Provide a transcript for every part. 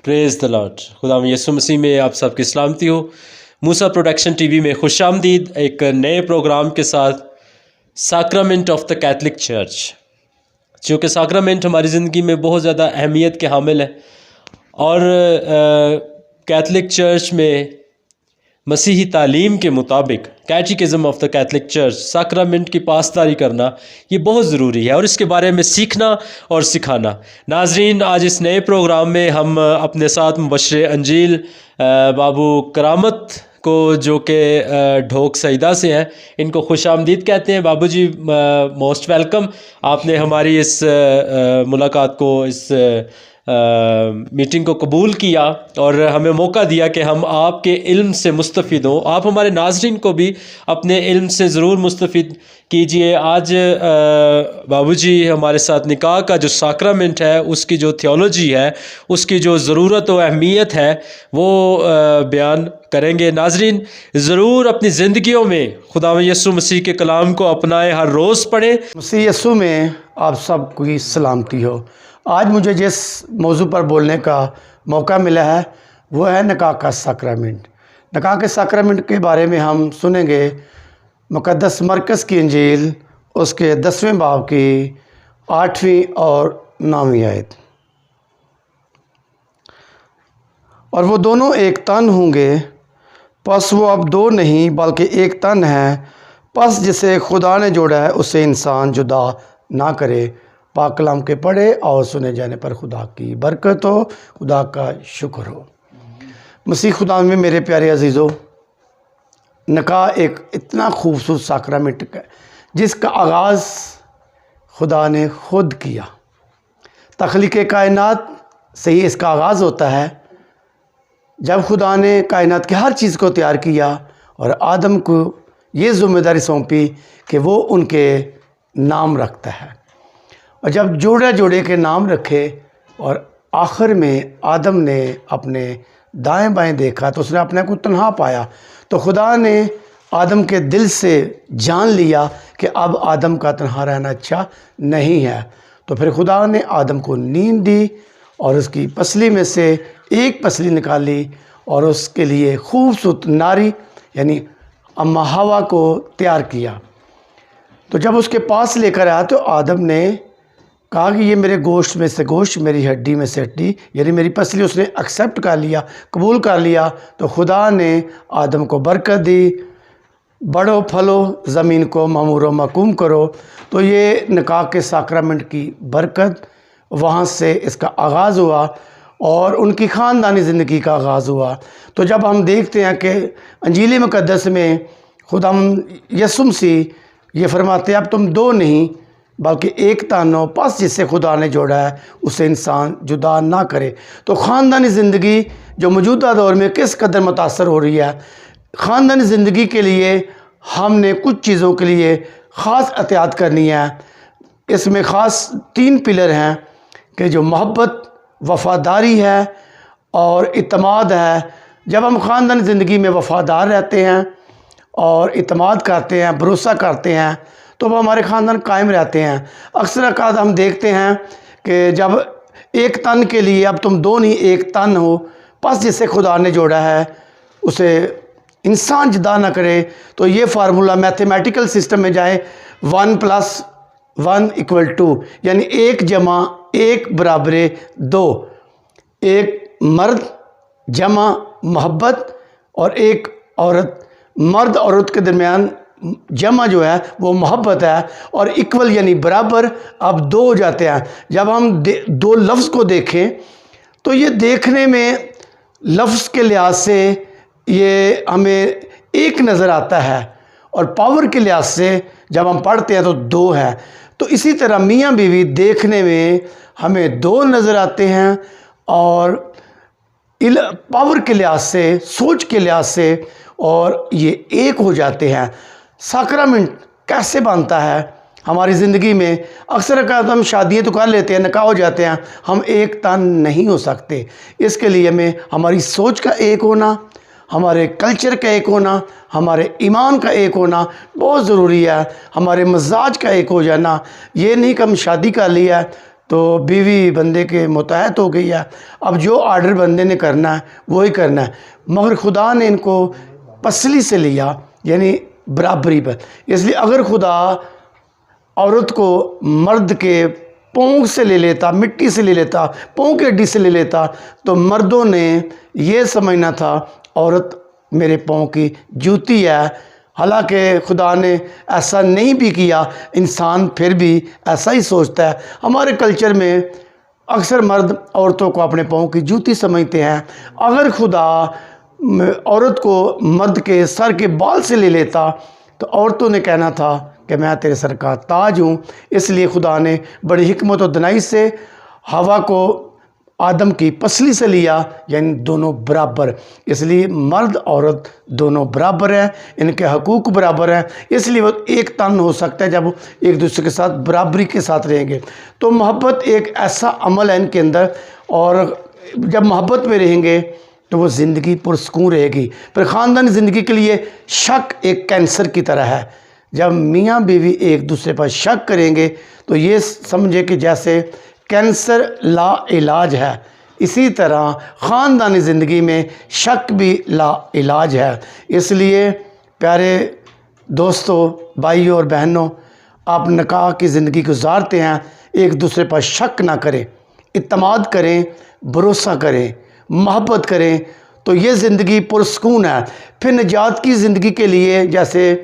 Praise the Lord. खुदावंद यीशु मसीह में आप सबकी सलामती हो। मूसा प्रोडक्शन टीवी में खुशामदीद एक नए प्रोग्राम के साथ, sacrament of the Catholic church. चूँकि सैक्रामेंट हमारी ज़िंदगी में बहुत ज़्यादा अहमियत के हामिल है और कैथलिक चर्च में मसीही तालीम के मुताबिक catechism of the Catholic church sacrament की पासदारी करना ये बहुत ज़रूरी है और इसके बारे में सीखना और सिखाना। नाजरीन, आज इस नए प्रोग्राम में हम अपने साथ मुबश्शिर अंजील बाबू करामत को, जो कि ढोक सईदा से हैं, इनको खुशामदीद कहते हैं। बाबू जी, मोस्ट वेलकम। आपने हमारी इस मुलाकात को, इस मीटिंग को कबूल किया और हमें मौका दिया कि हम आपके इल्म से मुस्तफ़िद हों। आप हमारे नाज़रीन को भी अपने इल्म से ज़रूर मुस्तफ़िद कीजिए। आज बाबूजी हमारे साथ निकाह का जो सैक्रामेंट है, उसकी जो थियोलॉजी है, उसकी जो ज़रूरत और अहमियत है, वो बयान करेंगे। नाज़रीन, ज़रूर अपनी ज़िंदगियों में खुदावंद यीशु मसीह के कलाम को अपनाएं, हर रोज़ पढ़ें। मसीह यीशु में आप सबकी सलामती हो। आज मुझे जिस मौजू पर बोलने का मौका मिला है वो है निकाह का सैक्रामेंट। निकाह के सैक्रामेंट के बारे में हम सुनेंगे मुक़द्दस मरकज़ की इंजील, उसके 10वें बाब की 8वीं और 9वीं आयत। और वो दोनों एक तन होंगे, पस वो अब दो नहीं बल्कि एक तन है। पस जिसे खुदा ने जोड़ा है उसे इंसान जुदा ना करे। पाक कलाम के पढ़े और सुने जाने पर खुदा की बरकत हो, खुदा का शुक्र हो। मसीह खुदा में मेरे प्यारे अजीज़ों, निकाह एक इतना खूबसूरत सैक्रामेंट है जिसका आगाज़ खुदा ने खुद किया। तख्लीक़ कायनात से ही इसका आगाज़ होता है, जब खुदा ने कायनात की हर चीज़ को तैयार किया और आदम को ये ज़िम्मेदारी सौंपी कि वो उनके नाम रखता है। और जब जोड़े जोड़े के नाम रखे और आखिर में आदम ने अपने दाएं बाएं देखा तो उसने अपने को तन्हा पाया। तो खुदा ने आदम के दिल से जान लिया कि अब आदम का तन्हा रहना अच्छा नहीं है। तो फिर खुदा ने आदम को नींद दी और उसकी पसली में से एक पसली निकाली और उसके लिए खूबसूरत नारी यानी अम्मा हवा को तैयार किया। तो जब उसके पास लेकर आया तो आदम ने कहा कि ये मेरे गोश्त में से गोश्त, मेरी हड्डी में से हड्डी, यानी मेरी पसली उसने एक्सेप्ट कर लिया, कबूल कर लिया। तो खुदा ने आदम को बरकत दी, बढ़ो फलो, ज़मीन को ममूर मकूम करो। तो ये निकाह के सैक्रामेंट की बरकत, वहाँ से इसका आगाज़ हुआ और उनकी ख़ानदानी ज़िंदगी का आगाज़ हुआ। तो जब हम देखते हैं कि अंजील मुक़द्दस में खुदा यीशु मसीह ये फरमाते हैं, अब तुम दो नहीं बल्कि एक तन हो, पस जिससे खुदा ने जोड़ा है उसे इंसान जुदा ना करे। तो ख़ानदानी ज़िंदगी जो मौजूदा दौर में किस कदर मुतासर हो रही है, ख़ानदानी ज़िंदगी के लिए हमने कुछ चीज़ों के लिए ख़ास एहतियात करनी है। इसमें ख़ास 3 पिलर हैं कि जो मोहब्बत, वफ़ादारी है और इत्मीनान है। जब हम ख़ानदानी ज़िंदगी में वफ़ादार रहते हैं और इत्मीनान करते हैं, भरोसा करते हैं, तो वो हमारे ख़ानदान कायम रहते हैं। अक्सर औक़ात हम देखते हैं कि जब एक तन के लिए, अब तुम दो नहीं एक तन हो, पस जिससे खुदा ने जोड़ा है उसे इंसान जुदा ना करे। तो ये फार्मूला मैथमेटिकल सिस्टम में जाए, 1 + 1 = 2, यानी 1 जमा 1 बराबर 2। एक मर्द जमा मोहब्बत और एक औरत, मर्द औरत के दरमियान जमा जो है वो मोहब्बत है और इक्वल यानी बराबर, अब 2 हो जाते हैं। जब हम दो लफ्ज़ को देखें तो ये देखने में लफ्ज़ के लिहाज से ये हमें एक नज़र आता है और पावर के लिहाज से जब हम पढ़ते हैं तो 2 है। तो इसी तरह मियाँ बीवी देखने में हमें 2 नज़र आते हैं और पावर के लिहाज से, सोच के लिहाज से, और ये एक हो जाते हैं। सैक्रामेंट कैसे बनता है हमारी ज़िंदगी में? अक्सर हम शादियाँ तो कर लेते हैं, निकाह हो जाते हैं, हम एक तन नहीं हो सकते। इसके लिए हमें हमारी सोच का एक होना, हमारे कल्चर का एक होना, हमारे ईमान का एक होना बहुत ज़रूरी है। हमारे मजाज का एक हो जाना। ये नहीं कि हम शादी कर लिया, تو بیوی بندے کے متحد ہو گئی ہے، اب جو آرڈر بندے نے کرنا ہے وہی کرنا ہے، مگر خدا نے ان کو پسلی سے لیا، یعنی برابری پر۔ اس لیے اگر خدا عورت کو مرد کے پاؤں سے لے لیتا، مٹی سے لے لیتا، پاؤں کی ہڈی سے لے لیتا، تو مردوں نے یہ سمجھنا تھا عورت میرے پاؤں کی جوتی ہے۔ حالانکہ خدا نے ایسا نہیں بھی کیا، انسان پھر بھی ایسا ہی سوچتا ہے۔ ہمارے کلچر میں اکثر مرد عورتوں کو اپنے پاؤں کی جوتی سمجھتے ہیں۔ اگر خدا عورت کو مرد کے سر کے بال سے لے لیتا تو عورتوں نے کہنا تھا کہ میں تیرے سر کا تاج ہوں۔ اس لیے خدا نے بڑی حکمت و دانائی سے ہوا کو آدم کی پسلی سے لیا، یعنی دونوں برابر۔ اس لیے مرد عورت دونوں برابر ہیں، ان کے حقوق برابر ہیں، اس لیے وہ ایک تن ہو سکتا ہے جب وہ ایک دوسرے کے ساتھ برابری کے ساتھ رہیں گے۔ تو محبت ایک ایسا عمل ہے ان کے اندر، اور جب محبت میں رہیں گے تو وہ زندگی پرسکون رہے گی۔ پھر خاندانی زندگی کے لیے شک ایک کینسر کی طرح ہے۔ جب میاں بیوی ایک دوسرے پر شک کریں گے تو یہ سمجھے کہ جیسے کینسر لا علاج ہے، اسی طرح خاندانی زندگی میں شک بھی لا علاج ہے۔ اس لیے پیارے دوستوں، بھائیوں اور بہنوں، آپ نکاح کی زندگی گزارتے ہیں، ایک دوسرے پر شک نہ کریں، اعتماد کریں، بھروسہ کریں، محبت کریں، تو یہ زندگی پرسکون ہے۔ پھر نجات کی زندگی کے لیے جیسے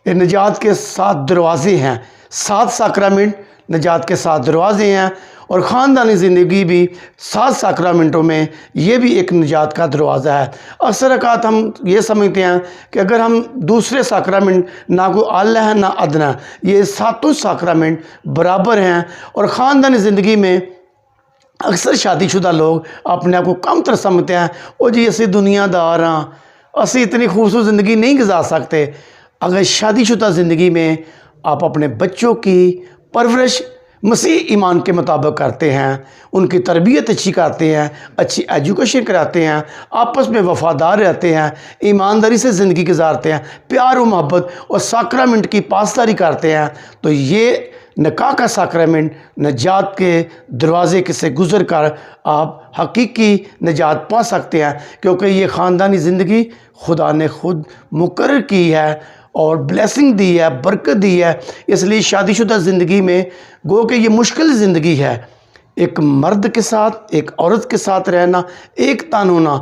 نجات کے 7 دروازے ہیں، 7 ساکرامنٹ نجات کے 7 دروازے ہیں، اور خاندانی زندگی بھی 7 ساکرامنٹوں میں یہ بھی ایک نجات کا دروازہ ہے۔ اکثر اوقات ہم یہ سمجھتے ہیں کہ اگر ہم دوسرے ساکرامنٹ، نہ کوئی اعلیٰ ہے نہ ادنا، یہ 7 ساکرامنٹ برابر ہیں۔ اور خاندانی زندگی میں اکثر شادی شدہ لوگ اپنے آپ کو کم تر سمجھتے ہیں، او جی اسی دنیا دار ہاں، اسی اتنی خوبصورت زندگی نہیں گزار سکتے۔ اگر شادی شدہ زندگی میں آپ اپنے بچوں کی پرورش مسیح ایمان کے مطابق کرتے ہیں، ان کی تربیت اچھی کرتے ہیں، اچھی ایجوکیشن کراتے ہیں، آپس میں وفادار رہتے ہیں، ایمانداری سے زندگی گزارتے ہیں، پیار و محبت اور ساکرامنٹ کی پاسداری کرتے ہیں، تو یہ نکاح کا ساکرامنٹ نجات کے دروازے سے گزر کر آپ حقیقی نجات پا سکتے ہیں، کیونکہ یہ خاندانی زندگی خدا نے خود مقرر کی ہے اور بلیسنگ دی ہے، برکت دی ہے۔ اس لیے شادی شدہ زندگی میں گو کہ یہ مشکل زندگی ہے، ایک مرد کے ساتھ ایک عورت کے ساتھ رہنا، ایک تن ہونا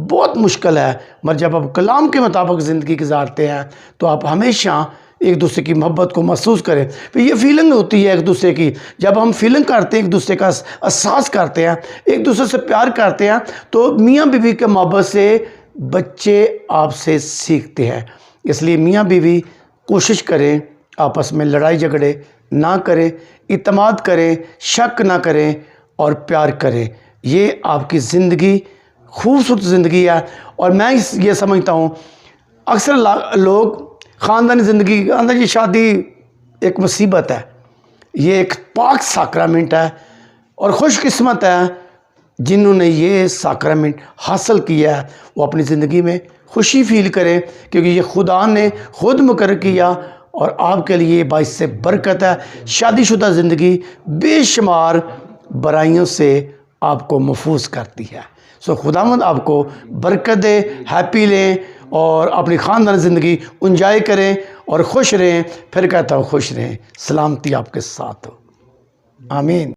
بہت مشکل ہے، مگر جب آپ کلام کے مطابق زندگی گزارتے ہیں تو آپ ہمیشہ ایک دوسرے کی محبت کو محسوس کریں۔ پھر یہ فیلنگ ہوتی ہے ایک دوسرے کی، جب ہم فیلنگ کرتے ہیں، ایک دوسرے کا احساس کرتے ہیں، ایک دوسرے سے پیار کرتے ہیں، تو میاں بیوی کے محبت سے بچے آپ سے سیکھتے ہیں۔ اس لیے میاں بیوی کوشش کریں آپس میں لڑائی جھگڑے نہ کریں، اعتماد کریں، شک نہ کریں اور پیار کریں۔ یہ آپ کی زندگی خوبصورت زندگی ہے۔ اور میں یہ سمجھتا ہوں اکثر لوگ خاندانی زندگی کے اندر، یہ شادی ایک مصیبت ہے، یہ ایک پاک ساکرامنٹ ہے، اور خوش قسمت ہے جنہوں نے یہ ساکرامنٹ حاصل کیا ہے، وہ اپنی زندگی میں خوشی فیل کریں، کیونکہ یہ خدا نے خود مقرر کیا اور آپ کے لیے باعث سے برکت ہے۔ شادی شدہ زندگی بے شمار برائیوں سے آپ کو محفوظ کرتی ہے۔ سو خداوند آپ کو برکت دے، ہیپی لیں اور اپنی خاندان زندگی انجوائے کریں اور خوش رہیں۔ پھر کہتا ہوں خوش رہیں، سلامتی آپ کے ساتھ ہو، آمین۔